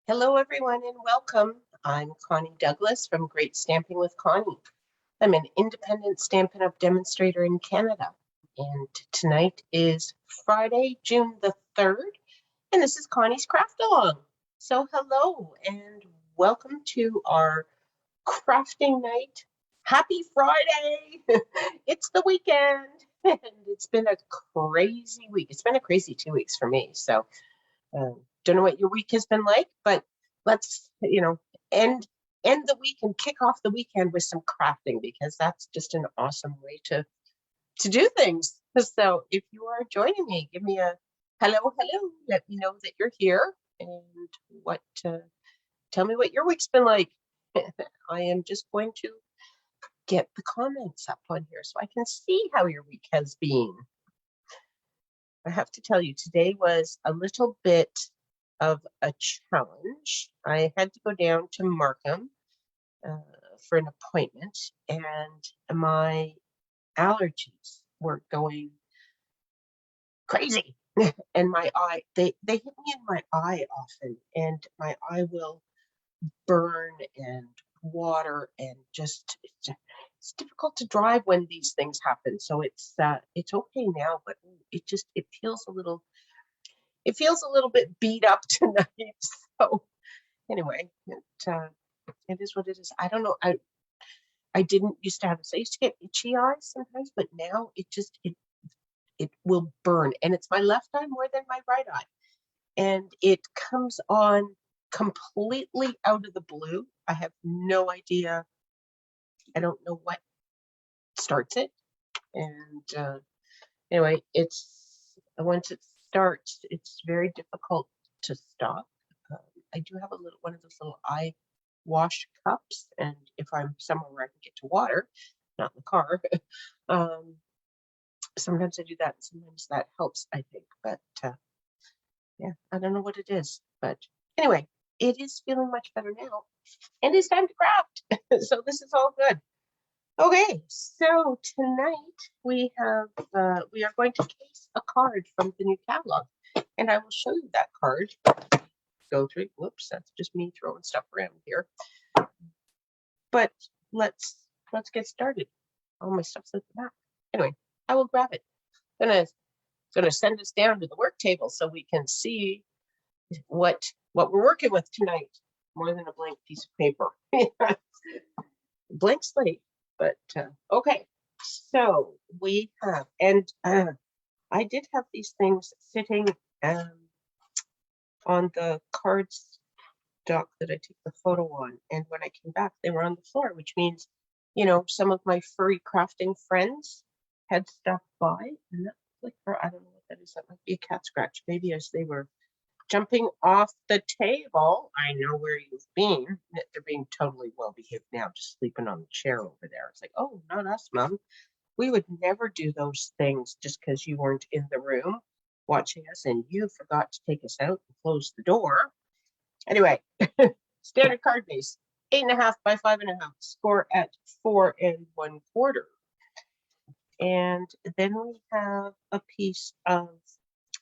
Hello, everyone, and welcome. I'm Connie Douglas from Great Stamping with Connie. I'm an independent Stampin' Up! Demonstrator in Canada, and tonight is Friday, June the 3rd, and this is Connie's Craft Along. So, hello, and welcome to our crafting night. Happy Friday! It's the weekend, and it's been a crazy week. It's been a crazy 2 weeks for me, so don't know what your week has been like, but let's, end the week and kick off the weekend with some crafting because that's just an awesome way to do things. So if you are joining me, give me a hello. Let me know that you're here and what tell me what your week's been like. I am just going to get the comments up on here so I can see how your week has been. I have to tell you, today was a little bit of a challenge. I had to go down to Markham for an appointment, and my allergies were going crazy. And my eye, they hit me in my eye often, and my eye will burn and water, and just it's difficult to drive when these things happen. So it's okay now, but it feels a little bit beat up tonight. So anyway, it is what it is. I don't know. I didn't used to have this. I used to get itchy eyes sometimes, but now it will burn, and it's my left eye more than my right eye, and it comes on completely out of the blue. I have no idea. I don't know what starts it, and anyway, once it starts, it's very difficult to stop. I do have one of those little eye wash cups, and if I'm somewhere where I can get to water, not in the car, sometimes I do that. Sometimes that helps, I think. But yeah, I don't know what it is. But anyway, it is feeling much better now, and it's time to craft. So this is all good. Okay, so tonight we are going to case a card from the new catalog, and I will show you that card. Go through. Whoops, that's just me throwing stuff around here. But let's get started. All my stuff's at the back. Anyway, I will grab it. Gonna send us down to the work table so we can see what we're working with tonight. More than a blank piece of paper. Blank slate. But okay, so we have, and I did have these things sitting on the cards dock that I took the photo on, and when I came back, they were on the floor, which means, some of my furry crafting friends had stopped by, and that was like, I don't know what that is. That might be a cat scratch, maybe as they were jumping off the table. I know where you've been. They're being totally well behaved now, just sleeping on the chair over there. It's like, oh, not us, Mom. We would never do those things just because you weren't in the room watching us and you forgot to take us out and close the door. Anyway, standard card base, 8.5 by 5.5, score at 4 1/4. And then we have a piece of,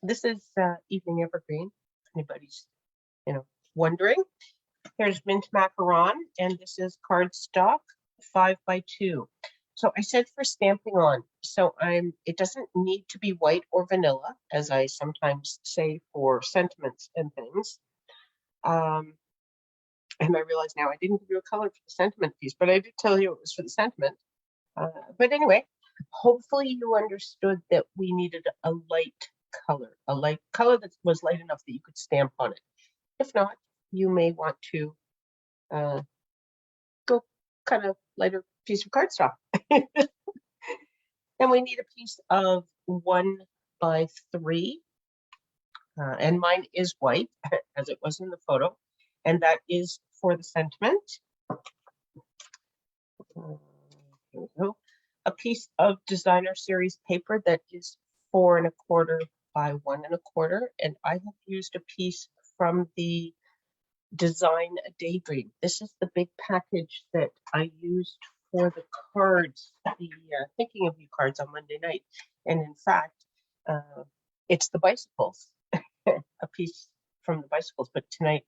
this is Evening Evergreen, if anybody's, wondering. Here's mint macaron, and this is cardstock 5 by 2. So I said for stamping on, so it doesn't need to be white or vanilla, as I sometimes say for sentiments and things. And I realize now I didn't give you a color for the sentiment piece, but I did tell you it was for the sentiment. But anyway, hopefully you understood that we needed a light color that was light enough that you could stamp on it. If not, you may want to go kind of lighter piece of cardstock. And we need a piece of 1 by 3. And mine is white, as it was in the photo. And that is for the sentiment. Here we go. A piece of designer series paper that is 4 1/4 by 1 1/4. And I have used a piece from the Design a Daydream. This is the big package that I used for the cards, the Thinking of You cards on Monday night. And in fact, it's the bicycles, a piece from the bicycles. But tonight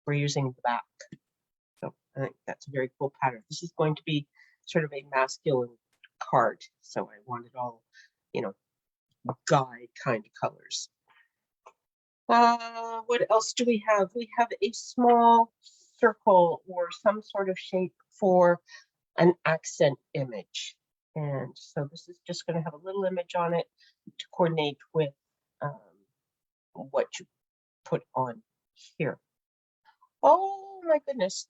we're using the back. So I think that's a very cool pattern. This is going to be sort of a masculine card. So I wanted all, you know, guy kind of colors. What else do we have? We have a small circle or some sort of shape for an accent image. And so this is just going to have a little image on it to coordinate with what you put on here. Oh my goodness.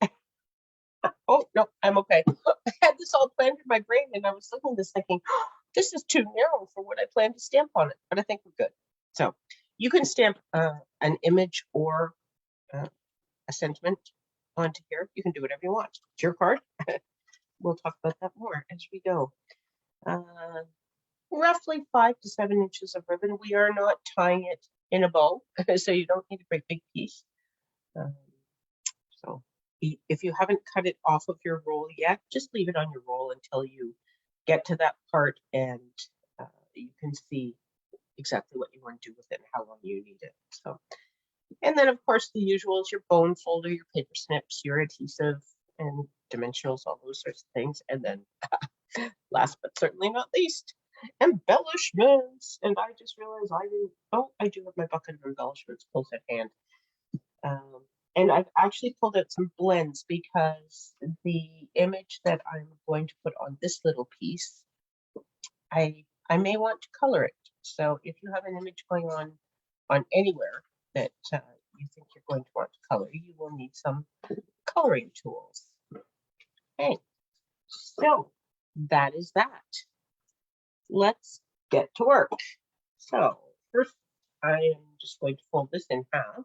Oh, no, I'm okay. I had this all planned in my brain and I was looking at this thinking, oh, this is too narrow for what I plan to stamp on it, but I think we're good. So you can stamp an image or a sentiment onto here. You can do whatever you want. It's your card. We'll talk about that more as we go. Roughly 5 to 7 inches of ribbon. We are not tying it in a bow, so you don't need a great big piece. So if you haven't cut it off of your roll yet, just leave it on your roll until you get to that part and you can see exactly what you want to do with it and how long you need it. So, and then of course the usual is your bone folder, your paper snips, your adhesive and dimensionals, all those sorts of things. And then last but certainly not least, embellishments. And I just realized I do have my bucket of embellishments close at hand. And I've actually pulled out some blends because the image that I'm going to put on this little piece, I may want to color it. So if you have an image going on anywhere that you think you're going to want to color, you will need some coloring tools. Okay, so that is that. Let's get to work. So first, I am just going to fold this in half.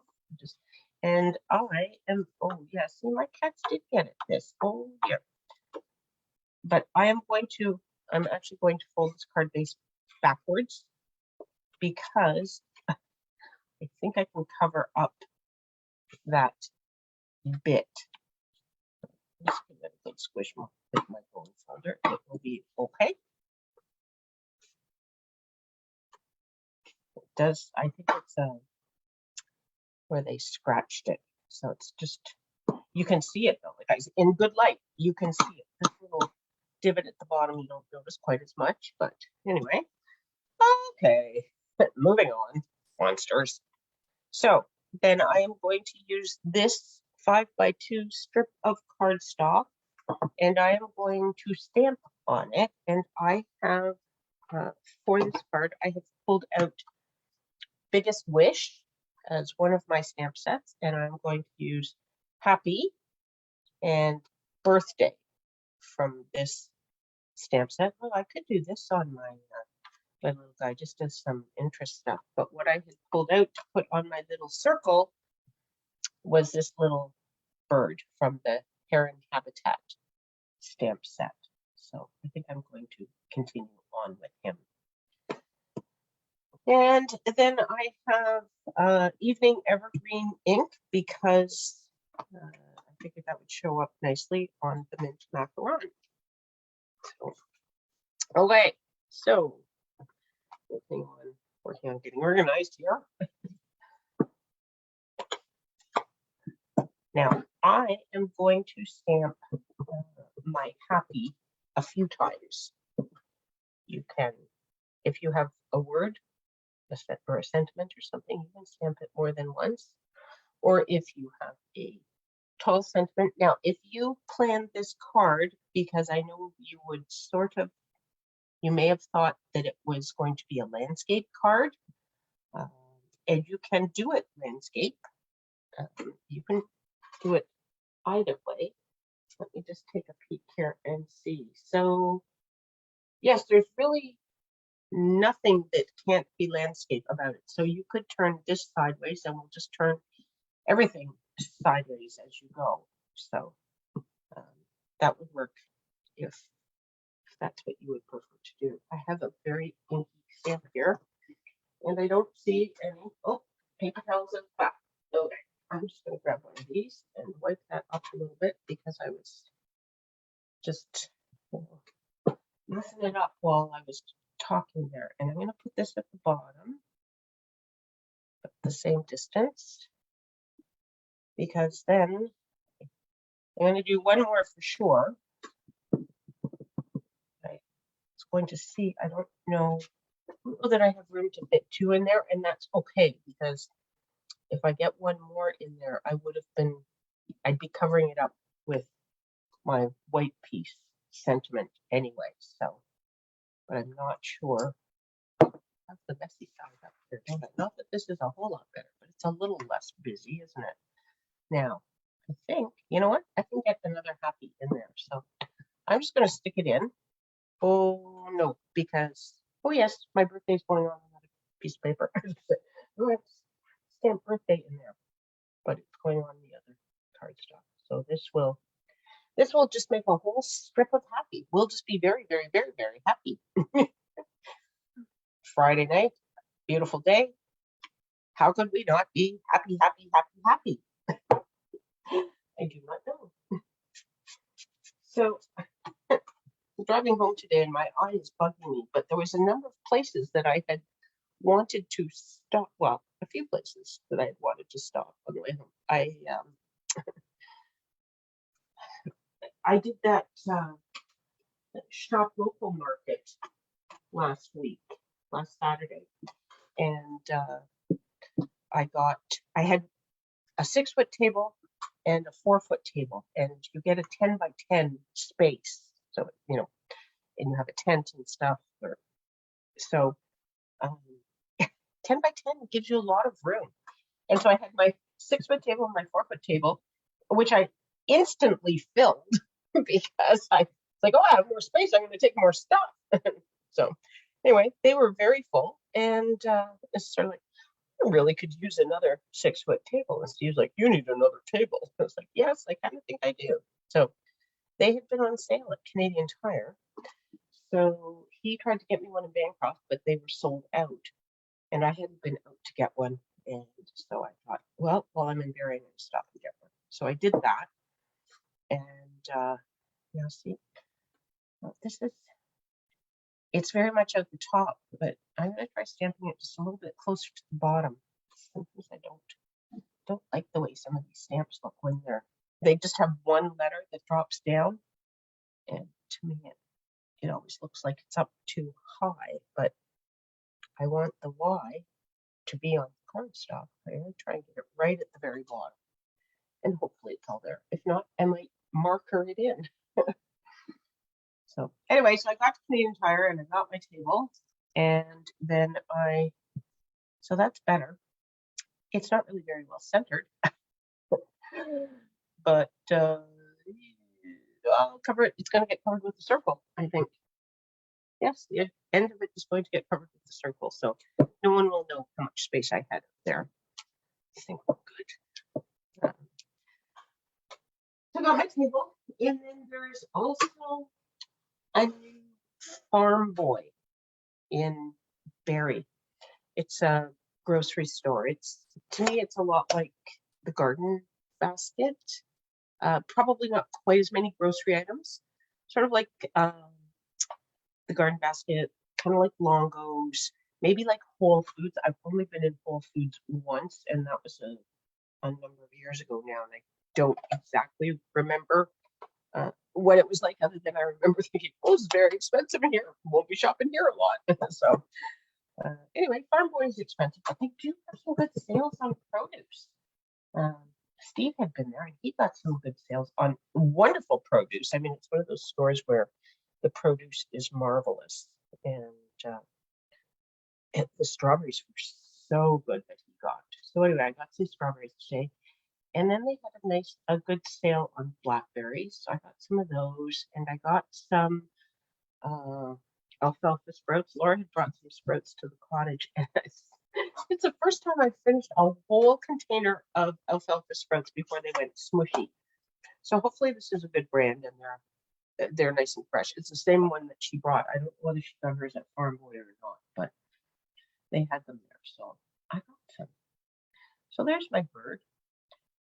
And I am, oh yes, see, my cats did get it, this, oh dear. But I'm actually going to fold this card base backwards because I think I can cover up that bit. Just give it a good squish with my bone folder. It will be okay. It does, I think it's where they scratched it. So it's just, you can see it though, guys, in good light, you can see it. This little divot at the bottom, you don't notice quite as much, but anyway. Okay, moving on, monsters. So then I am going to use this 5x2 strip of cardstock, and I am going to stamp on it. And I have, for this card, I have pulled out Biggest Wish as one of my stamp sets, and I'm going to use Happy and Birthday from this stamp set. Well, I could do this on my my little guy just as some interest stuff, but what I had pulled out to put on my little circle was this little bird from the Heron Habitat stamp set. So I think I'm going to continue on with him. And then I have Evening Evergreen ink because I figured that would show up nicely on the mint macaron. So, okay, so working on getting organized here. Now I am going to stamp my Happy a few times. You can, if you have a word, or a sentiment or something, you can stamp it more than once. Or if you have a tall sentiment. Now, if you planned this card, because I know you would you may have thought that it was going to be a landscape card, and you can do it landscape. You can do it either way. Let me just take a peek here and see. So, yes, there's really nothing that can't be landscape about it. So you could turn this sideways and we'll just turn everything sideways as you go. So that would work if that's what you would prefer to do. I have a very inky stamp here and I don't see any, paper towels in the back. Okay, I'm just going to grab one of these and wipe that up a little bit because I was just messing it up while I was talking there. And I'm going to put this at the bottom at the same distance because then I'm going to do one more for sure. I was going to see, I don't know that I have room to fit 2 in there, and that's okay, because if I get one more in there, I'd be covering it up with my white piece sentiment anyway, so, but I'm not sure. That's the messy side up here, don't I? Not that this is a whole lot better, but it's a little less busy, isn't it? Now, I think, you know what? I can get another happy in there, so I'm just going to stick it in. Oh, no, because, oh yes, my birthday's going on another piece of paper. I have stamp birthday in there, but it's going on the other cardstock. So this will just make a whole strip of happy. We'll just be very, very, very, very happy. Friday night, beautiful day. How could we not be happy, happy, happy, happy? I do not know. So driving home today and my eye is bugging me, but there was a number of places that I had wanted to stop. Well, a few places that I had wanted to stop on the way home. I did that shop local market last Saturday, and I had a 6-foot table and a 4-foot table, and you get a 10 by 10 space. So, you know, and you have a tent and stuff. So 10 by 10 gives you a lot of room. And so I had my 6-foot table and my 4-foot table, which I instantly filled because I was like, oh, I have more space. I'm going to take more stuff. So anyway, they were very full. And it's sort of like, I really could use another 6-foot table. And Steve's like, you need another table. I was like, yes, I kind of think I do. So they had been on sale at Canadian Tire. So he tried to get me one in Bancroft, but they were sold out. And I hadn't been out to get one. And so I thought, well, while I'm in Barrie, I'm going to stop and get one. So I did that. And now see, well, it's very much at the top, but I'm going to try stamping it just a little bit closer to the bottom. Sometimes I don't like the way some of these stamps look when they just have one letter that drops down. And to me, it always looks like it's up too high, but I want the Y to be on the cardstock. I'm going to try and get it right at the very bottom. And hopefully it's all there. If not, I might marker it in. So anyway, so I got to Canadian Tire and I got my table. And then so that's better. It's not really very well centered. But I'll cover it. It's going to get covered with the circle, I think. Yes, the end of it is going to get covered with the circle. So no one will know how much space I had up there. I think we're good. So I got my table. And then there's also a new Farm Boy in Barrie. It's a grocery store. To me, it's a lot like the Garden Basket. Probably not quite as many grocery items. Sort of like the Garden Basket, kind of like Longo's, maybe like Whole Foods. I've only been in Whole Foods once, and that was a number of years ago now, and I don't exactly remember what it was like, other than I remember thinking, oh, it's very expensive in here. Won't be shopping here a lot. So anyway, Farm Boy is expensive, but they do have some good sales on produce. Steve had been there and he got some good sales on wonderful produce. I mean, it's one of those stores where the produce is marvelous. And the strawberries were so good that he got. So anyway, I got some strawberries today. And then they had a good sale on blackberries. So I got some of those, and I got some alfalfa sprouts. Laura had brought some sprouts to the cottage, and it's the first time I've finished a whole container of alfalfa sprouts before they went smushy. So hopefully this is a good brand, and they're nice and fresh. It's the same one that she brought. I don't know whether she got hers at Farm Boy or not, but they had them there, so I got some. So there's my bird.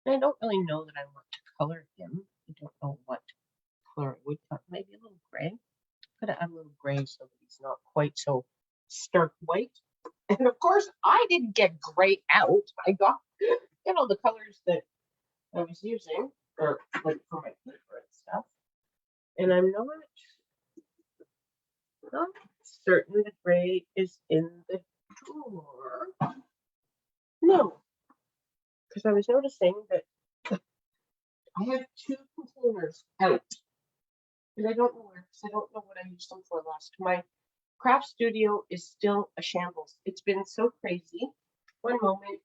And I don't really know that I want to color him. I don't know what color I would cut. Maybe a little gray. Could add a little gray so that he's not quite so stark white. And of course, I didn't get gray out. I got all the colors that I was using, or like for my paper and stuff, and I'm not certain the gray is in the drawer. No, because I was noticing that I have 2 containers out, and I don't know where, because I don't know what I used them for last. My craft studio is still a shambles. It's been so crazy. One moment.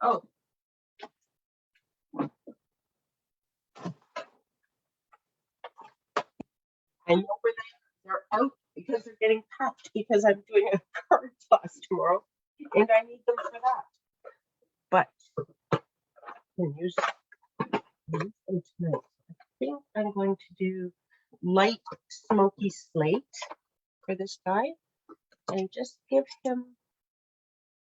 Oh, I know where they're out because they're getting packed because I'm doing a card class tomorrow and I need them for that. But I can use them tonight. I think I'm going to do light smoky slate for this guy and just give him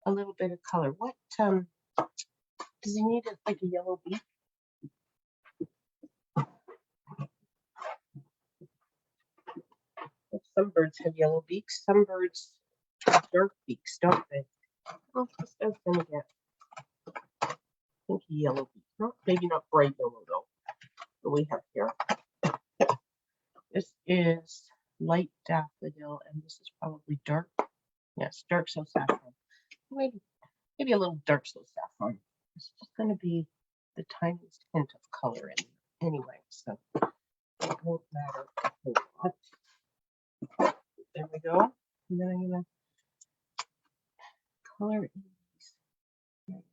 a little bit of color. What does he need like a yellow beak? Some birds have yellow beaks. Some birds have dark beaks, don't they? Well, this guy's gonna get pinky yellow beak. Not maybe not bright yellow though. That we have here. This is light daffodil, and this is probably dark. Yes, dark so saffron. Maybe a little dark so saffron. It's just going to be the tiniest hint of color in it anyway, so it won't matter a whole lot. There we go. And then I'm going to color in these areas.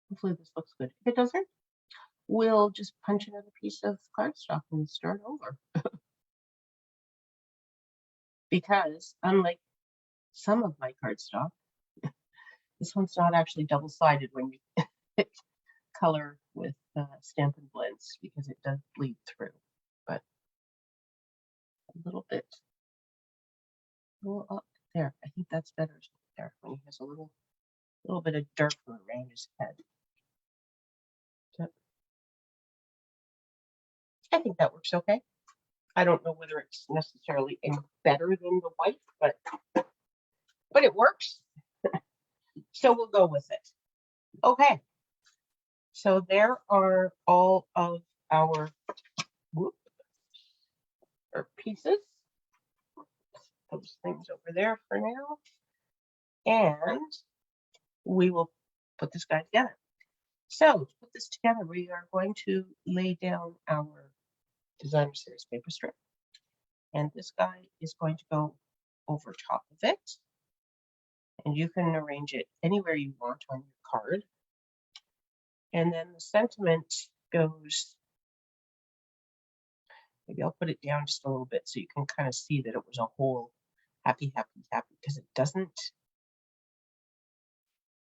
Hopefully this looks good. If it doesn't, we'll just punch another piece of cardstock and start over. Because unlike some of my cardstock, this one's not actually double-sided when you color with Stampin' Blends because it does bleed through, but a little bit, up there. I think that's better there when he has a little bit of darker around his head. So, I think that works okay. I don't know whether it's necessarily any better than the white, but it works. So we'll go with it. Okay. So there are all of our pieces. Those things over there for now. And we will put this guy together. So to put this together, we are going to lay down our designer series paper strip. And this guy is going to go over top of it. And you can arrange it anywhere you want on your card. And then the sentiment goes, maybe I'll put it down just a little bit so you can kind of see that it was a whole happy, happy, happy, because it doesn't,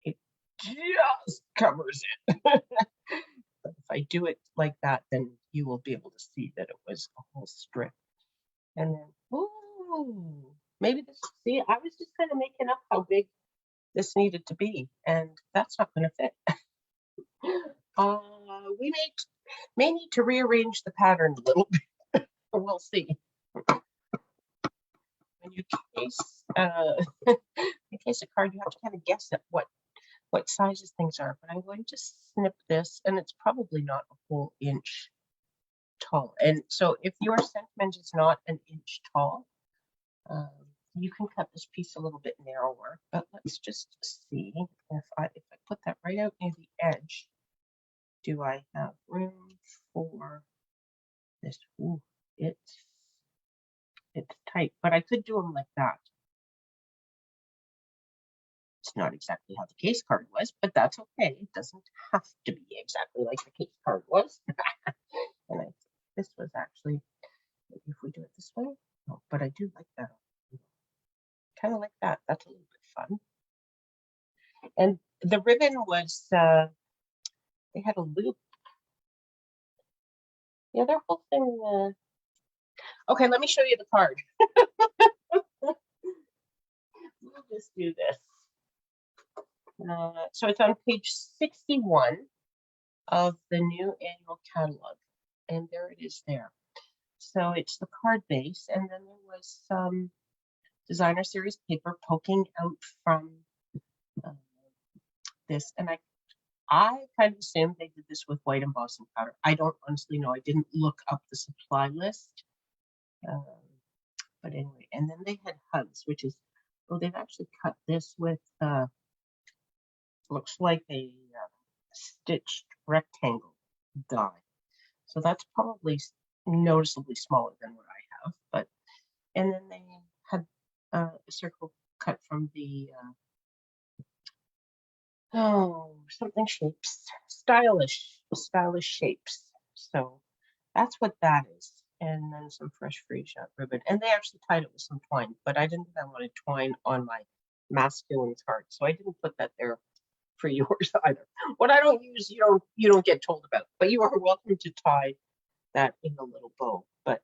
it just covers it. But if I do it like that, then you will be able to see that it was a whole strip. And then, ooh, maybe this, see, I was just kind of making up how big this needed to be, and that's not going to fit. We may need to rearrange the pattern a little bit. We'll see. When you case, in case a card, you have to kind of guess at what sizes things are. But I'm going to snip this, and it's probably not a whole inch tall. And so if your sentiment is not an inch tall, you can cut this piece a little bit narrower. But let's just see if I put that right out near the edge. Do I have room for this? Ooh, it's tight, but I could do them like that. It's not exactly how the case card was, but that's okay. It doesn't have to be exactly like the case card was. And I think this was actually, maybe if we do it this way, no, but I do like that. Kind of like that. That's a little bit fun. And the ribbon was, they had a loop. Yeah, their whole thing. Okay, let me show you the card. just do this. So it's on page 61 of the new annual catalog, and there it is there. So it's the card base, and then there was some designer series paper poking out from this, and I kind of assumed they did this with white embossing powder. I don't honestly know. I didn't look up the supply list. But anyway, and then they had hugs, which is, oh, they've actually cut this with, looks like a stitched rectangle die. So that's probably noticeably smaller than what I have. But, and then they had a circle cut from the, something shapes, stylish shapes. So that's what that is. And then some fresh freesia ribbon. And they actually tied it with some twine, but I didn't think I wanted twine on my masculine card, so I didn't put that there for yours either. What I don't use, you don't get told about, but you are welcome to tie that in a little bow. But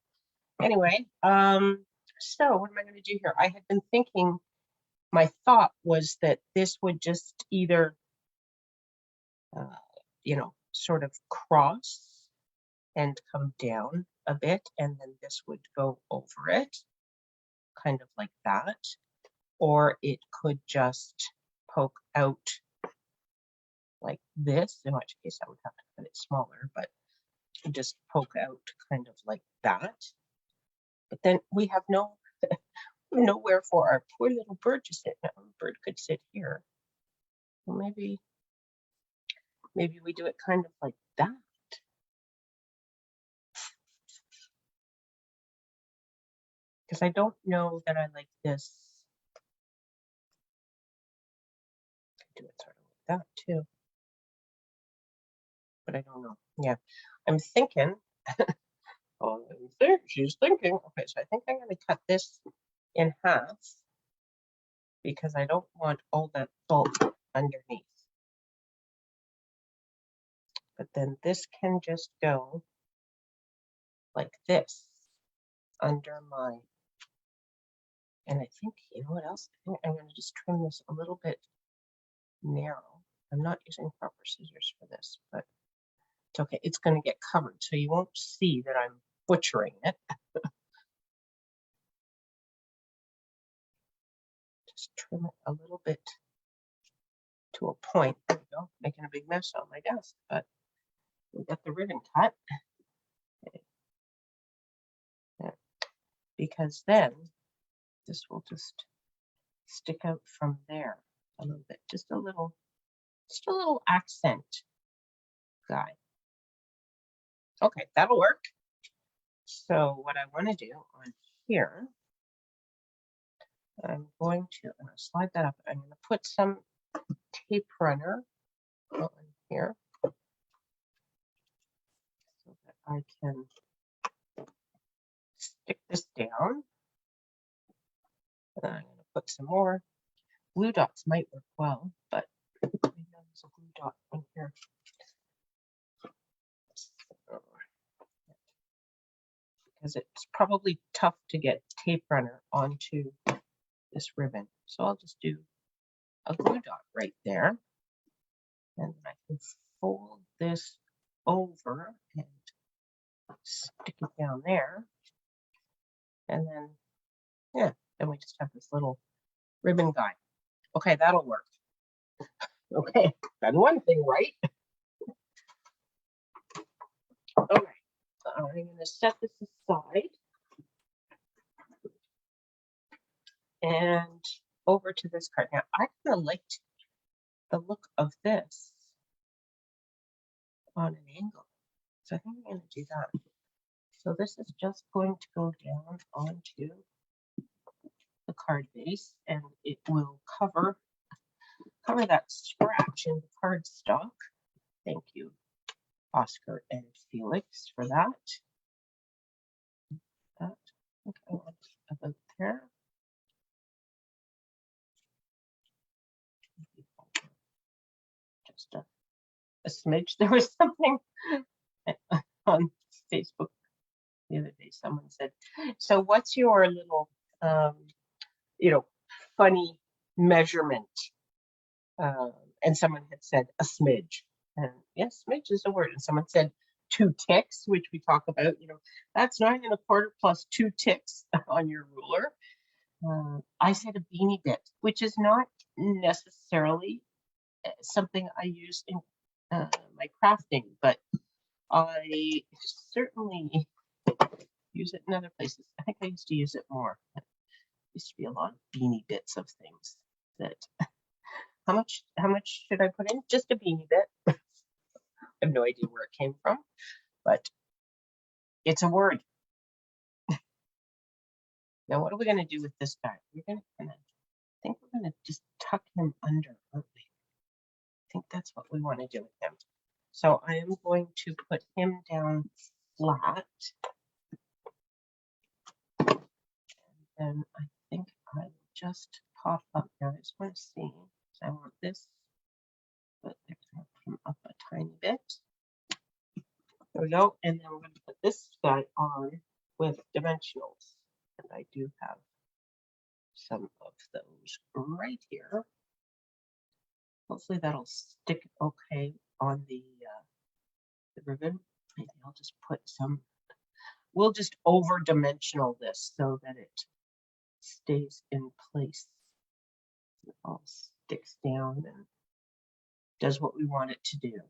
anyway, so what am I going to do here? I had been thinking, my thought was that this would just either, sort of cross and come down a bit, and then this would go over it, kind of like that, or it could just poke out like this, in which case I would have to cut it smaller, but just poke out kind of like that. But then we have nowhere for our poor little bird to sit. Now, the bird could sit here. Well, maybe we do it kind of like that. Because I don't know that I like this. I do it sort of like that too. But I don't know. Yeah, I'm thinking. Oh, she's thinking. Okay, so I think I'm going to cut this in half because I don't want all that bulk underneath. But then this can just go like this under my, and I think, you know what else? I think I'm going to just trim this a little bit narrow. I'm not using proper scissors for this, but it's okay. It's going to get covered, so you won't see that I'm butchering it. Just trim it a little bit to a point. There we go, making a big mess on my desk, but we got the ribbon cut. Okay. Yeah. Because then this will just stick out from there a little bit, just a little accent guy. Okay, that'll work. So what I want to do on here, I'm going to slide that up. I'm going to put some tape runner on here so that I can stick this down. And I'm going to put some more glue dots. Might work well, but maybe I'll use a glue dot on here. Because it's probably tough to get tape runner onto this ribbon. So I'll just do a glue dot right there. And I can fold this over and stick it down there. And then, yeah, then we just have this little ribbon guy. Okay, that'll work. Okay, done one thing right. All right, I'm going to set this aside. And over to this card. Now, I kind of liked the look of this on an angle. So I think I'm going to do that. So this is just going to go down onto the card base, and it will cover that scratch in the cardstock. Thank you, Oscar and Felix, for that. I think I want about there. Just a smidge. There was something on Facebook the other day. Someone said, "So what's your little, funny measurement. And someone had said a smidge. And yes, smidge is a word. And someone said 2 ticks, which we talk about, that's 9 1/4 plus 2 ticks on your ruler. I said a beanie bit, which is not necessarily something I use in my crafting, but I certainly use it in other places. I think I used to use it more. There used to be a lot of beanie bits of things that how much should I put in? Just a beanie bit. I have no idea where it came from, but it's a word. Now, what are we going to do with this guy? I think we're going to just tuck him under, aren't we? I think that's what we want to do with him. So I am going to put him down flat. And I think I will just pop up now. I just want to see. I want this, but I can come up a tiny bit. There we go. And then we're going to put this guy on with dimensionals. And I do have some of those right here. Hopefully that'll stick okay on the ribbon. Maybe I'll just put some, we'll just over dimensional this so that it stays in place. It all sticks down and does what we want it to do.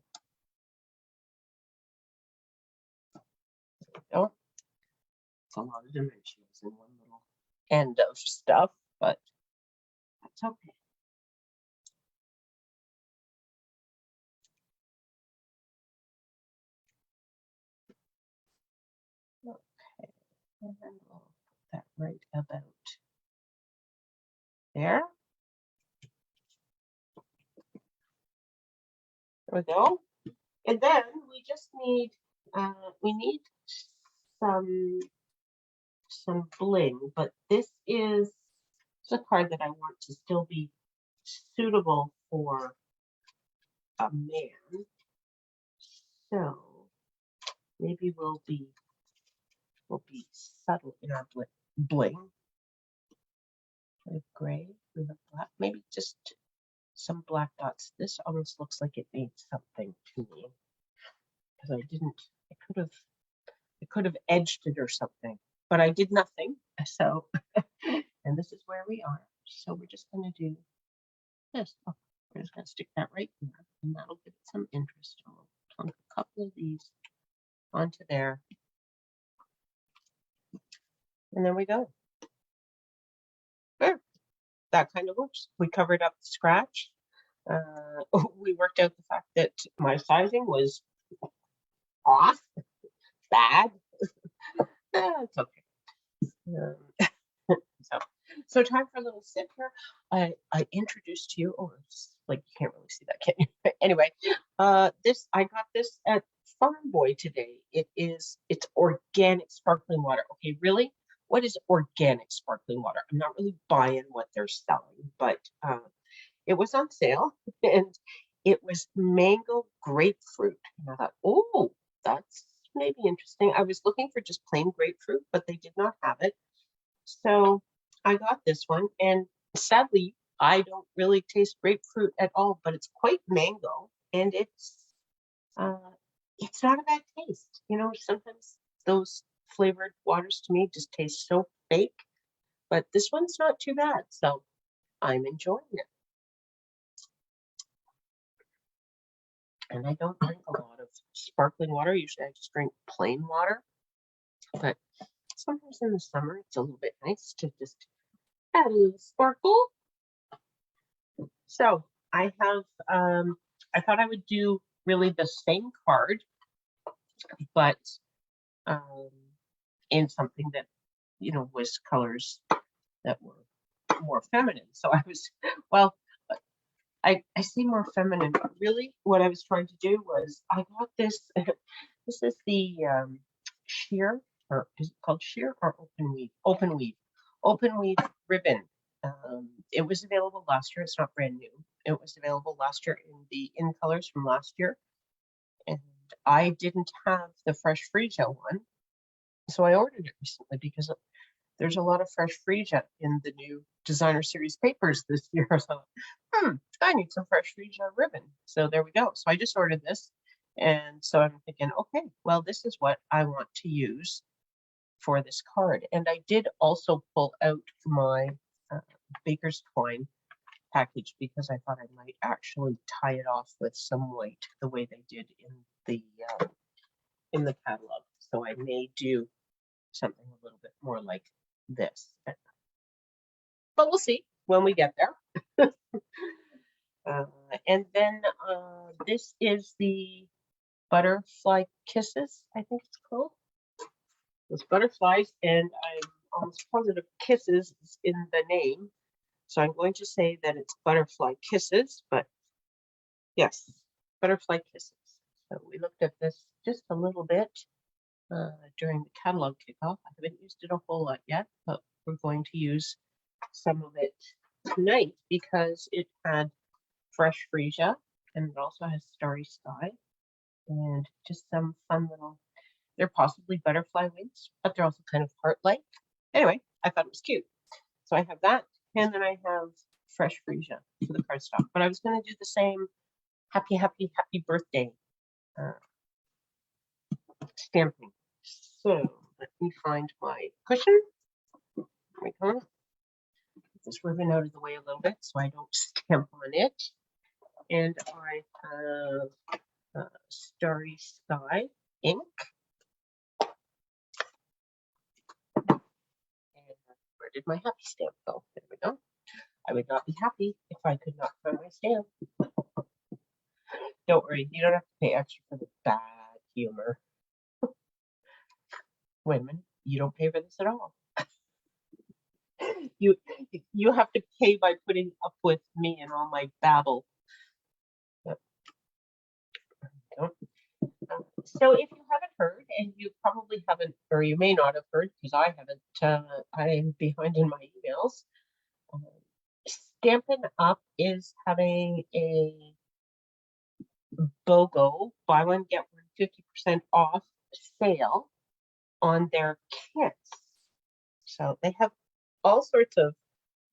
There we go. It's a lot of dimensions in one little end of stuff, but that's okay. Okay, and then we'll put that right about there. There we go. And then we just need some bling, but this is a card that I want to still be suitable for a man. So maybe we'll be subtle in our bling. We have gray, we have black, maybe just some black dots. This almost looks like it needs something to me because I could have edged it or something, but I did nothing. So, and this is where we are. So we're just going to do this. Oh, we're just going to stick that right here, and that'll give it some interest. I'll plunk a couple of these onto there, and there we go. There, that kind of works. We covered up the scratch. We worked out the fact that my sizing was off, bad. It's okay. So time for a little sip here. I introduced to you. Oh, it's like you can't really see that, can you? Anyway, I got this at Farm Boy today. It's organic sparkling water. Okay, really? What is organic sparkling water? I'm not really buying what they're selling, but it was on sale and it was mango grapefruit. And I thought, oh, that's maybe interesting. I was looking for just plain grapefruit, but they did not have it. So I got this one, and sadly, I don't really taste grapefruit at all, but it's quite mango, and it's not a bad taste. Sometimes those flavored waters to me just taste so fake, but this one's not too bad, so I'm enjoying it. And I don't drink a lot of sparkling water. Usually I just drink plain water, but sometimes in the summer it's a little bit nice to just add a little sparkle. So I have, I thought I would do really the same card, but in something that, was colors that were more feminine. So I was, well, I say more feminine, but really what I was trying to do was I got this, this is the sheer, or is it called sheer or open weave? Open weave ribbon. It was available last year. It's not brand new. It was available last year in colors from last year. And I didn't have the fresh free gel one. So I ordered it recently because there's a lot of fresh freesia in the new designer series papers this year. So, I need some fresh freesia ribbon. So there we go. So I just ordered this. And so I'm thinking, okay, well, this is what I want to use for this card. And I did also pull out my baker's twine package because I thought I might actually tie it off with some white the way they did in the catalog. So I may do something a little bit more like this. But we'll see when we get there. And then this is the Butterfly Kisses, I think it's called. Those butterflies, and I'm almost positive Kisses is in the name. So I'm going to say that it's Butterfly Kisses, but yes, Butterfly Kisses. So we looked at this just a little bit during the catalog kickoff. I haven't used it a whole lot yet, but we're going to use some of it tonight because it had fresh freesia and it also has starry sky and just some fun little, they're possibly butterfly wings, but they're also kind of heart-like. Anyway, I thought it was cute. So I have that, and then I have fresh freesia for the cardstock. But I was going to do the same happy birthday stamping. So let me find my cushion. There we go. Get this ribbon out of the way a little bit so I don't stamp on it. And I have Starry Sky ink. And where did my happy stamp go? There we go. I would not be happy if I could not find my stamp. Don't worry, you don't have to pay extra for the bad humor. Women, you don't pay for this at all. You have to pay by putting up with me and all my babble. So if you haven't heard, and you probably haven't, or you may not have heard, because I haven't, I'm behind in my emails. Stampin' Up is having a BOGO, buy one, get one 50% off sale on their kits. So they have all sorts of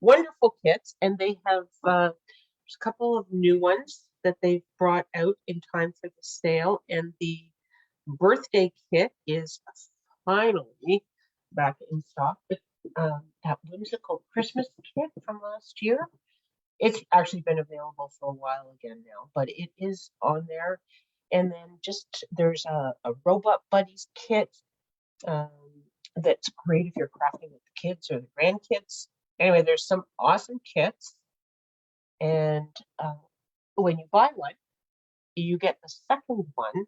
wonderful kits, and they have there's a couple of new ones that they've brought out in time for the sale, and the birthday kit is finally back in stock. But that whimsical Christmas kit from last year, it's actually been available for a while again now, but it is on there. And then just there's a Robot Buddies kit that's great if you're crafting with the kids or the grandkids. Anyway, there's some awesome kits, and when you buy one, you get the second one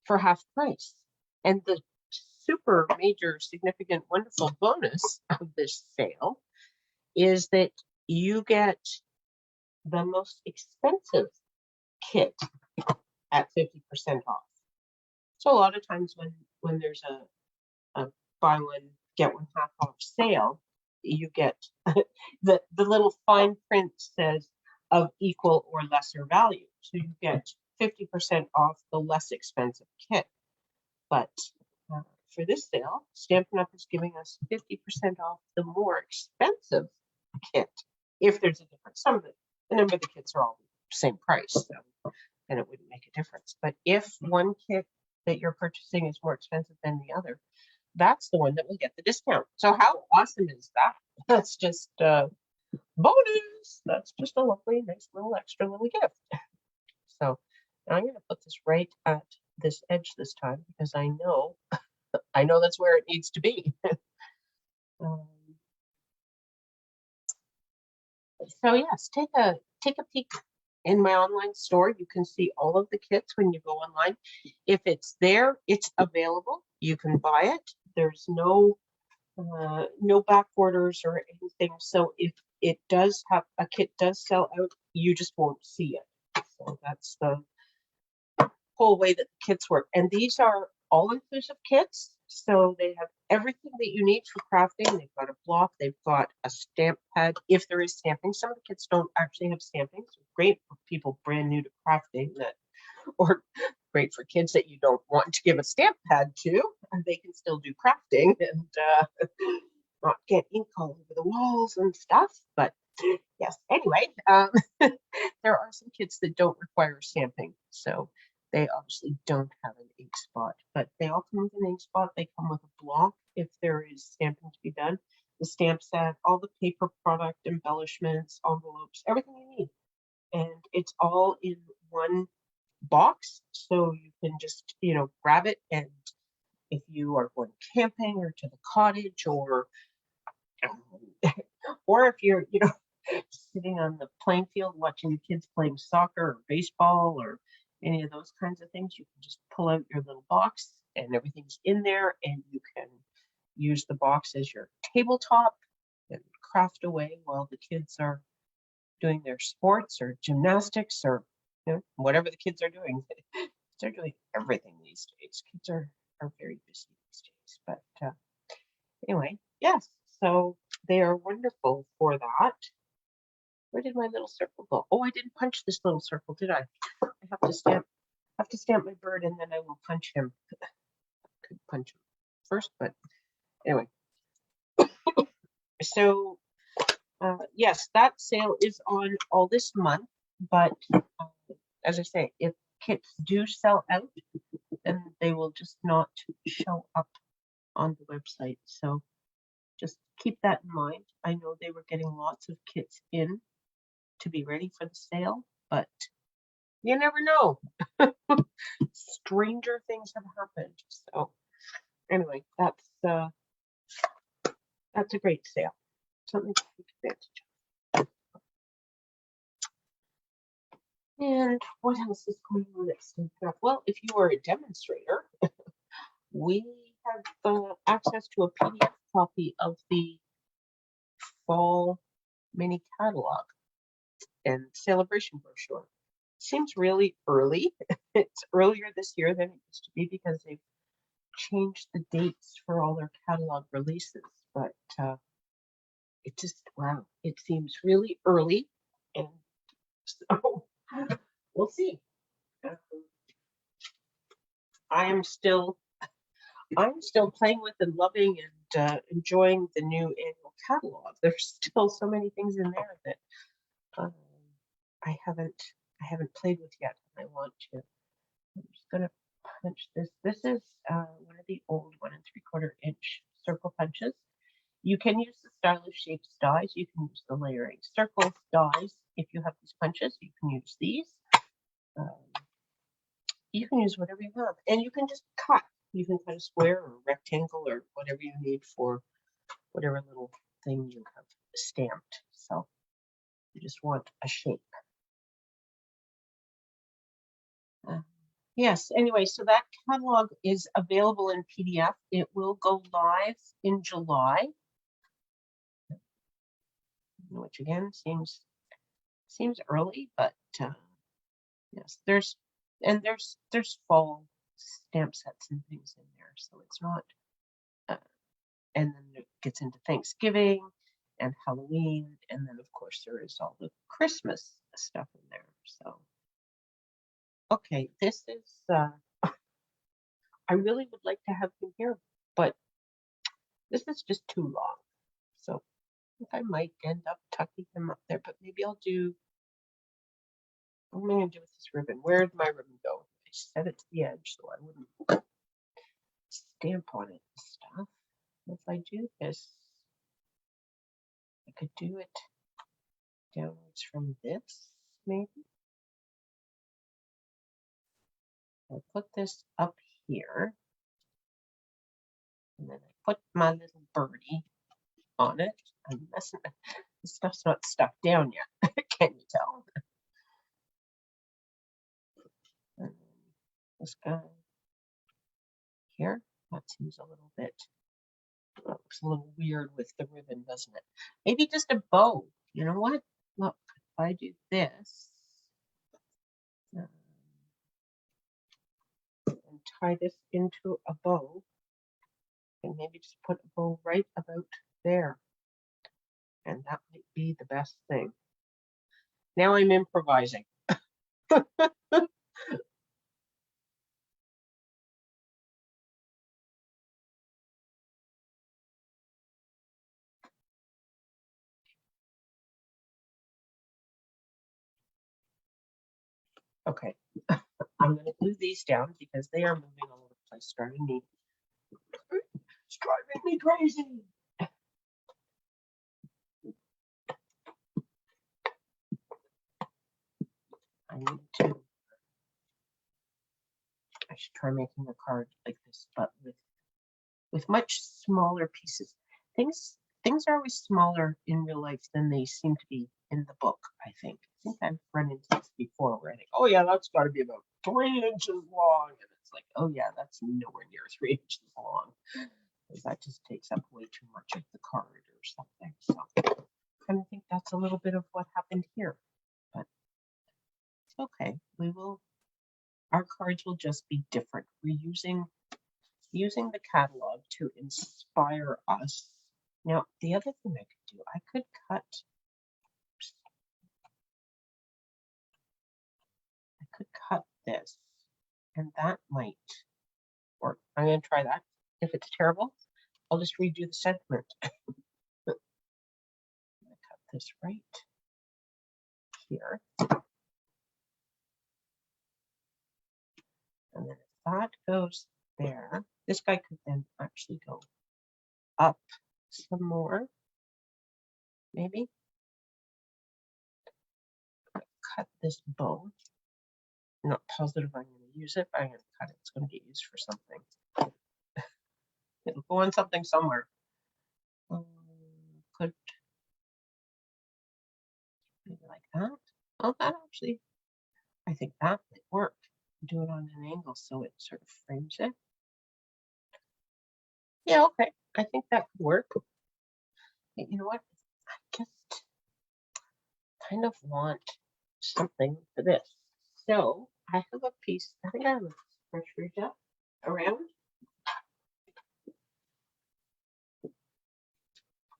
for half price. And the super major, significant, wonderful bonus of this sale is that you get the most expensive kit at 50% off. So a lot of times when there's a buy one, get one half off sale, you get the little fine print says of equal or lesser value. So you get 50% off the less expensive kit. But for this sale, Stampin' Up! Is giving us 50% off the more expensive kit. If there's a difference, the number of the kits are all the same price, so then it wouldn't make a difference. But if one kit that you're purchasing is more expensive than the other, that's the one that will get the discount. So how awesome is that? That's just bonus. That's just a lovely, nice little extra little gift. So I'm going to put this right at this edge this time because I know that's where it needs to be. So yes, take a peek in my online store. You can see all of the kits when you go online. If it's there, it's available. You can buy it. There's no back orders or anything. So if it does have a kit does sell out, you just won't see it. So that's the whole way that the kits work. And these are all-inclusive kits. So they have everything that you need for crafting. They've got a block, they've got a stamp pad, if there is stamping. Some of the kits don't actually have stamping, so great for people brand new to crafting, or great for kids that you don't want to give a stamp pad to, and they can still do crafting. And not get ink all over the walls and stuff. But yes, anyway, there are some kits that don't require stamping, so they obviously don't have an ink spot, but they all come with an ink spot. They come with a block if there is stamping to be done, the stamp set, all the paper product, embellishments, envelopes, everything you need. And it's all in one box, so you can just, grab it. And if you are going camping or to the cottage, or if you're, sitting on the playing field watching the kids playing soccer or baseball or any of those kinds of things, you can just pull out your little box and everything's in there, and you can use the box as your tabletop and craft away while the kids are doing their sports or gymnastics or whatever the kids are doing. They're doing everything these days. Kids are very busy these days. But anyway, yes, so they are wonderful for that. Where did my little circle go? Oh, I didn't punch this little circle, did I? I have to stamp my bird, and then I will punch him. Could punch him first, but anyway. So yes, that sale is on all this month, but as I say, if kits do sell out, then they will just not show up on the website. So just keep that in mind. I know they were getting lots of kits in to be ready for the sale, but you never know. Stranger things have happened. So anyway, that's a great sale. Something to take advantage of. And what else is going on at Stampin' Up? Well, if you are a demonstrator, we have access to a PDF copy of the fall mini catalog and celebration brochure. Seems really early. It's earlier this year than it used to be because they've changed the dates for all their catalog releases. But it just, wow, it seems really early. And so we'll see. I'm still playing with and loving and enjoying the new annual catalog. There's still so many things in there that I haven't played with yet, and I want to. I'm just gonna punch this. This is one of the old 1 3/4 inch circle punches. You can use the stylish shapes dies. You can use the layering circles dies. If you have these punches, you can use these. You can use whatever you have, and you can just cut. You can cut a square or a rectangle or whatever you need for whatever little thing you have stamped. So you just want a shape. Yes, anyway, so that catalog is available in PDF. It will go live in July, which again seems early, but yes, there's fall stamp sets and things in there, so it's not. And then it gets into Thanksgiving and Halloween, and then of course there is all the Christmas stuff in there. So okay, this is I really would like to have him here, but this is just too long. So I think I might end up tucking him up there, but maybe I'll do. What am I gonna do with this ribbon? Where did my ribbon go? I set it to the edge so I wouldn't stamp on it and stuff. If I do this, I could do it downwards from this, maybe. I'll put this up here, and then I put my little birdie on it. I'm messing. This stuff's not stuck down yet. Can you tell? And then this guy here. That seems a little bit. That looks a little weird with the ribbon, doesn't it? Maybe just a bow. You know what? Look, if I do this and tie this into a bow, and maybe just put a bow right about there. And that might be the best thing. Now I'm improvising. Okay, I'm going to glue these down because they are moving all over the place, it's driving me crazy. I should try making a card like this, but with much smaller pieces. Things are always smaller in real life than they seem to be in the book, I think. I think I've run into this before where I think, oh yeah, that's got to be about 3 inches long. And it's like, oh yeah, that's nowhere near 3 inches long. That just takes up way too much of the card or something. So I kind of think that's a little bit of what happened here. But it's okay. Our cards will just be different. We're using the catalog to inspire us. Now, the other thing I could do, I could cut this, and that might work. I'm going to try that. If it's terrible, I'll just redo the sentiment. I'm going to cut this right here. And then if that goes there, this guy could then actually go up some more, maybe. Cut this bow. I'm not positive I'm going to use it, but I'm going to cut it. It's going to get used for something. It'll go on something somewhere. Could maybe like that. Oh, that actually, I think that might work. Do it on an angle so it sort of frames it. Yeah, okay. I think that could work. You know what? I just kind of want something for this. So I have a piece. I think I have a pressure jet around.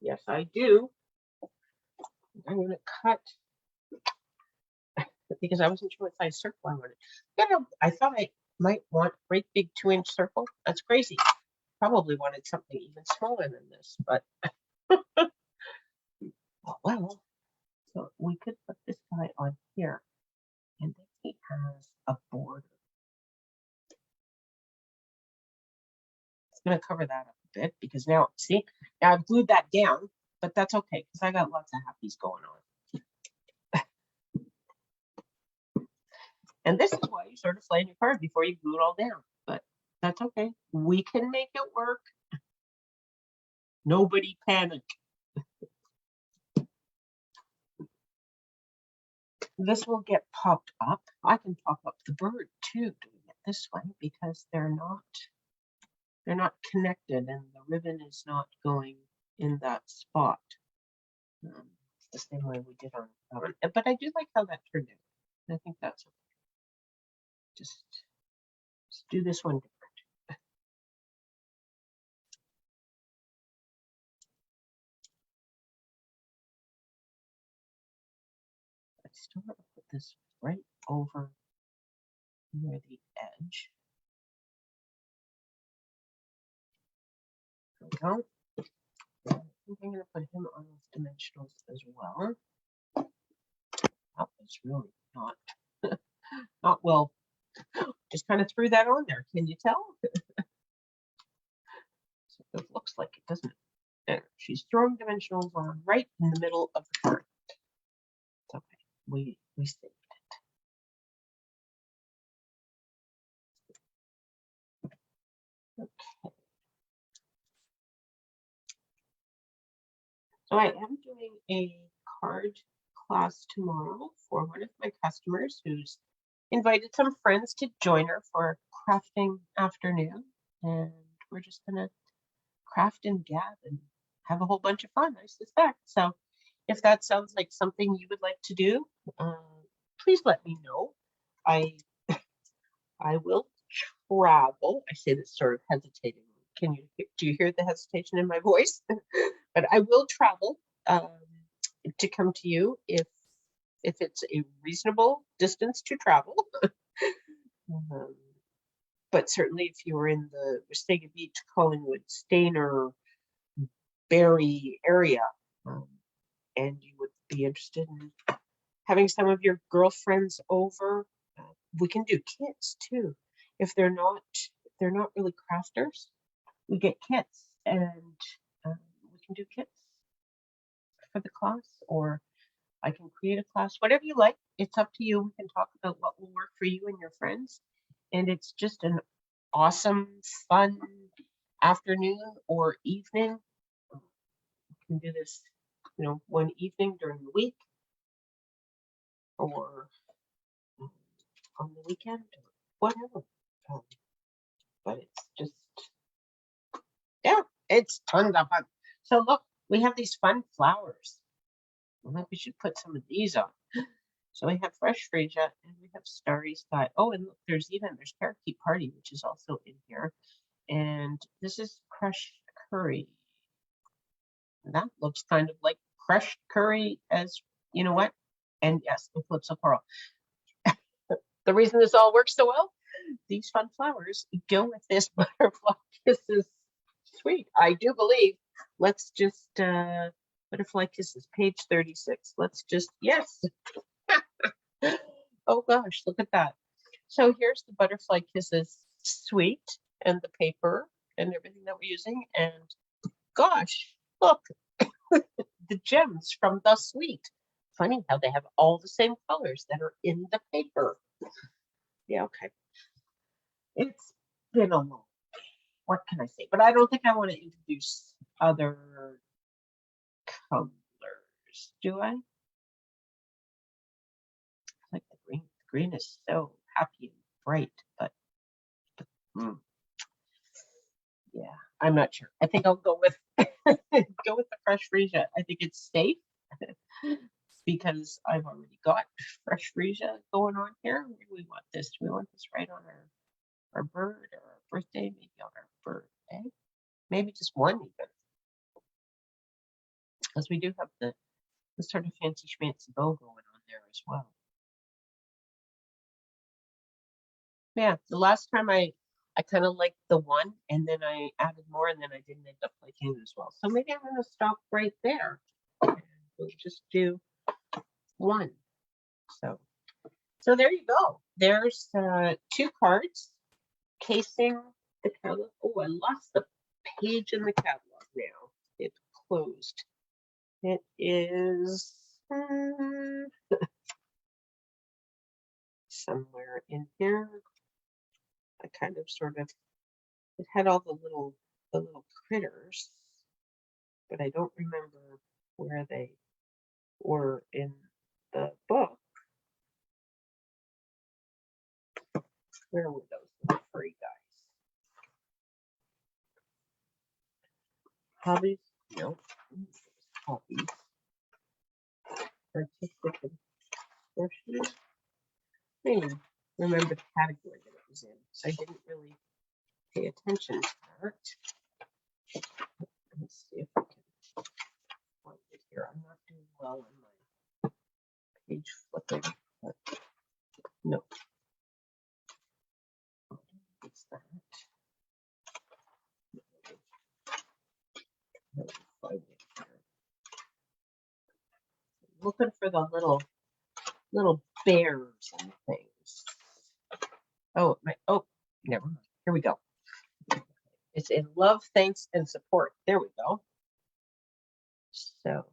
Yes, I do. I'm going to cut because I wasn't sure what size circle I wanted. I thought I might want a great big 2-inch circle. That's crazy. Probably wanted something even smaller than this, but well, so we could put this guy on here, and then he has a border. It's going to cover that up a bit because now, see, now I've glued that down, but that's okay because I got lots of happies going on. And this is why you sort of flatten your card before you glue it all down, but that's okay. We can make it work. Nobody panic. This will get popped up. I can pop up the bird too doing it this way because they're not connected and the ribbon is not going in that spot. The same way we did on that one. But I do like how that turned out. I think that's okay. Just do this one different. I still want to put this right over near the edge. There we go. I think I'm going to put him on with dimensionals as well. That was really not well. Just kind of threw that on there. Can you tell? So it looks like it, doesn't it? There. She's throwing dimensionals on right in the middle of the card. It's okay. We saved it. Okay. So I am doing a card class tomorrow for one of my customers who's invited some friends to join her for a crafting afternoon. And we're just going to craft and gab and have a whole bunch of fun, I suspect. So if that sounds like something you would like to do, please let me know. I will travel. I say this sort of hesitating. Do you hear the hesitation in my voice? But I will travel to come to you if it's a reasonable distance to travel. But certainly if you're in the Wasaga Beach, Collingwood, Stainer, Barrie area, and you would be interested in having some of your girlfriends over, we can do kits too. If they're not really crafters, we get kits, and we can do kits for the class, or I can create a class, whatever you like. It's up to you. We can talk about what will work for you and your friends. And it's just an awesome, fun afternoon or evening. You can do this, one evening during the week or on the weekend or whatever. But it's just, yeah, it's tons of fun. So look, we have these fun flowers. I think we should put some of these on. So we have fresh freesia and we have starry sky. Oh, and look, there's parakeet party, which is also in here. And this is crushed curry. And that looks kind of like crushed curry as, you know what? And yes, it flips a pearl. The reason this all works so well, these fun flowers go with this butterfly kisses suite. I do believe. Let's just, butterfly kisses, page 36. Let's just, yes. Oh gosh, look at that. So here's the butterfly kisses suite and the paper and everything that we're using. And gosh, look, the gems from the suite. Funny how they have all the same colors that are in the paper. Yeah, okay. It's been a long, what can I say? But I don't think I want to introduce other colors, do I? Like the green. The green is so happy and bright, but yeah, I'm not sure. I think I'll go with go with the fresh freesia. I think it's safe because I've already got fresh freesia going on here. Where do we want this? Do we want this right on our bird or our birthday? Maybe on our birthday. Maybe just one even. Because we do have the sort of fancy schmancy bow going on there as well. Yeah, the last time I kind of liked the one, and then I added more, and then I didn't end up liking it as well. So maybe I'm going to stop right there. And we'll just do one. So there you go. There's 2 cards casing the catalog. Oh, I lost the page in the catalog now. It's closed. It is somewhere in here. I kind of sort of, it had all the little critters, but I don't remember where they were in the book. Where were those little furry guys? Hobbies? No. Hobbies. Artistic expression. Maybe remember the category that it was in, so I didn't really pay attention to that. Let's see if I can find it here. I'm not doing well on my page flipping, but no. It's that. Find it here. Looking for the little bears and things. Oh, never mind. Here we go. It's in love, thanks, and support. There we go. So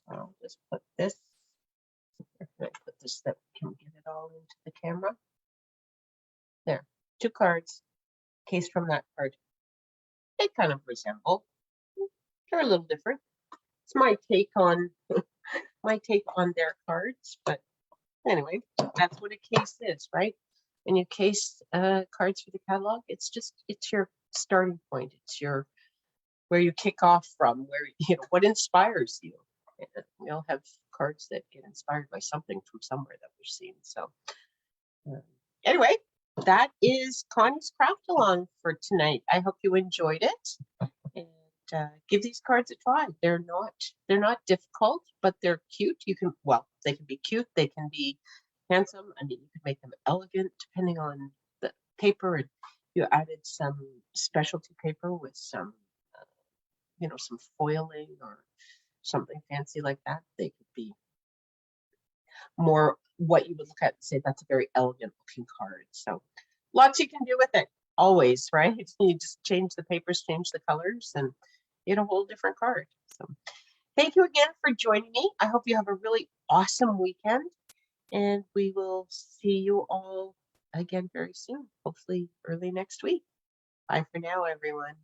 I'll just put this. Where can I put this that we can get it all into the camera? There, 2 cards, case from that card. They kind of resemble. They're a little different. It's my take on their cards, but anyway, that's what a case is, right? When you case cards for the catalog, it's your starting point. It's where you kick off from, where what inspires you. And we all have cards that get inspired by something from somewhere that we've seen. So anyway, that is Connie's craft along for tonight. I hope you enjoyed it, and give these cards a try. They're not difficult, but they're cute. They can be cute. They can be handsome. I mean, you can make them elegant depending on the paper. And you added some specialty paper with some, some foiling or something fancy like that. They could be more what you would look at and say that's a very elegant looking card. So lots you can do with it always, right? You just change the papers, change the colors, and you get a whole different card. So thank you again for joining me. I hope you have a really awesome weekend, and we will see you all again very soon, hopefully early next week. Bye for now, everyone.